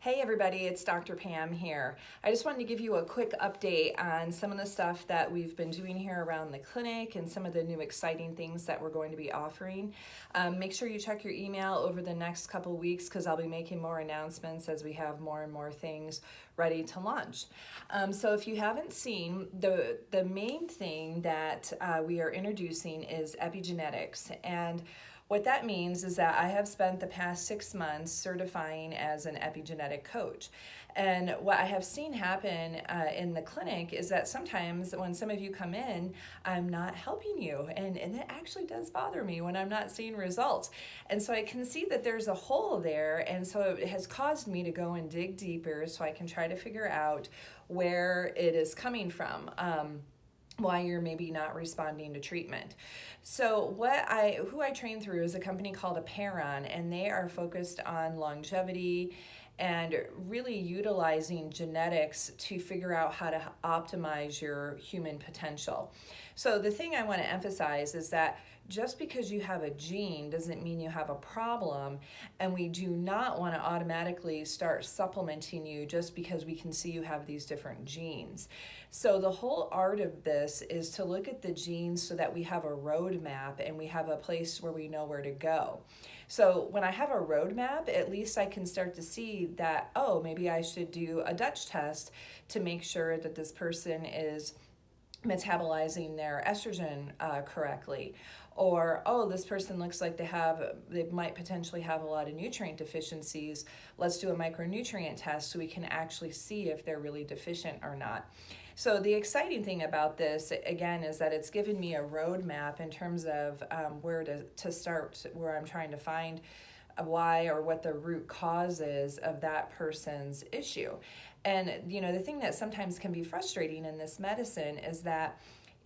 Hey everybody, it's Dr. Pam here. I just wanted to give you a quick update on some of the stuff that we've been doing here around the clinic and some of the new exciting things that we're going to be offering. Make sure you check your email over the next couple weeks because I'll be making more announcements as we have more and more things ready to launch. So if you haven't seen, the main thing that we are introducing is epigenetics. And what that means is that I have spent the past 6 months certifying as an epigenetic coach. And what I have seen happen in the clinic is that sometimes when some of you come in, I'm not helping you. And it actually does bother me when I'm not seeing results. And so I can see that there's a hole there. And so it has caused me to go and dig deeper so I can try to figure out where it is coming from. Why you're maybe not responding to treatment. So who I train through is a company called Apeiron, and they are focused on longevity and really utilizing genetics to figure out how to optimize your human potential. So the thing I want to emphasize is that just because you have a gene doesn't mean you have a problem, and we do not want to automatically start supplementing you just because we can see you have these different genes. So the whole art of this is to look at the genes so that we have a roadmap and we have a place where we know where to go. So when I have a roadmap, at least I can start to see that, oh, maybe I should do a Dutch test to make sure that this person is metabolizing their estrogen correctly. Or, oh, this person looks like they might potentially have a lot of nutrient deficiencies. Let's do a micronutrient test so we can actually see if they're really deficient or not. So the exciting thing about this, again, is that it's given me a roadmap in terms of where to start, where I'm trying to find why or what the root cause is of that person's issue. And, the thing that sometimes can be frustrating in this medicine is that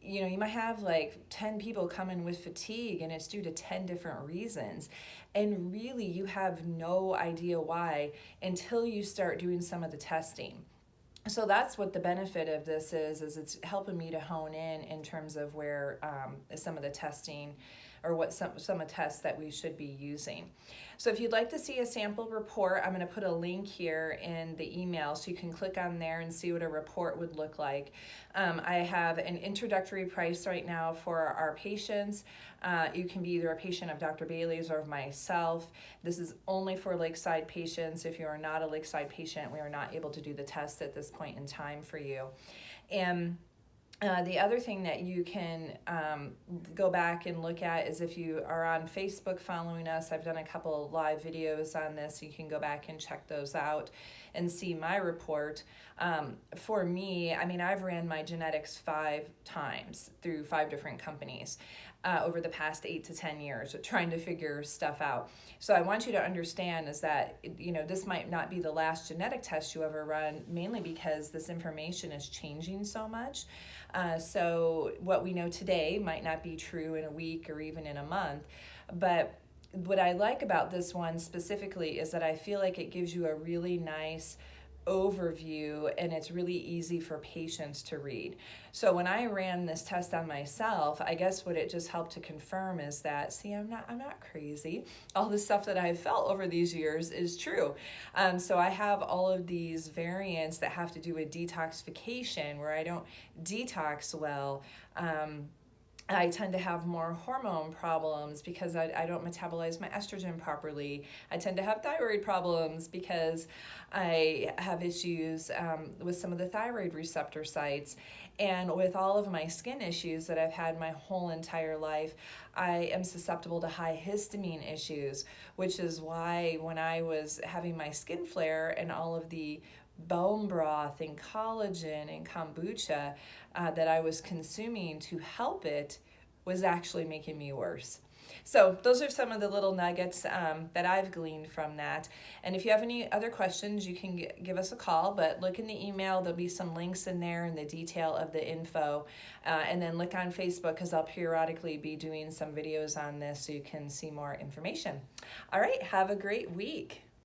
you might have like 10 people come in with fatigue and it's due to 10 different reasons. And really you have no idea why until you start doing some of the testing. So that's what the benefit of this is it's helping me to hone in terms of where some of the testing or what some of the tests that we should be using. So if you'd like to see a sample report, I'm going to put a link here in the email so you can click on there and see what a report would look like. I have an introductory price right now for our patients. You can be either a patient of Dr. Bailey's or of myself. This is only for Lakeside patients. If you are not a Lakeside patient, we are not able to do the test at this point in time for you. And the other thing that you can go back and look at is if you are on Facebook following us, I've done a couple live videos on this. You can go back and check those out and see my report. For me, I've ran my genetics 5 times through 5 different companies over the past 8 to 10 years, trying to figure stuff out. So I want you to understand is that, this might not be the last genetic test you ever run, mainly because this information is changing so much. So what we know today might not be true in a week or even in a month. But what I like about this one specifically is that I feel like it gives you a really nice overview and it's really easy for patients to read. So when I ran this test on myself, I guess what it just helped to confirm is that, see, I'm not crazy. All the stuff that I've felt over these years is true. So I have all of these variants that have to do with detoxification where I don't detox well. I tend to have more hormone problems because I don't metabolize my estrogen properly. I tend to have thyroid problems because I have issues with some of the thyroid receptor sites. And with all of my skin issues that I've had my whole entire life, I am susceptible to high histamine issues, which is why when I was having my skin flare and all of the bone broth and collagen and kombucha that I was consuming to help it was actually making me worse. So those are some of the little nuggets that I've gleaned from that. And if you have any other questions, you can give us a call, but look in the email. There'll be some links in there and the detail of the info. And then look on Facebook because I'll periodically be doing some videos on this so you can see more information. All right, have a great week.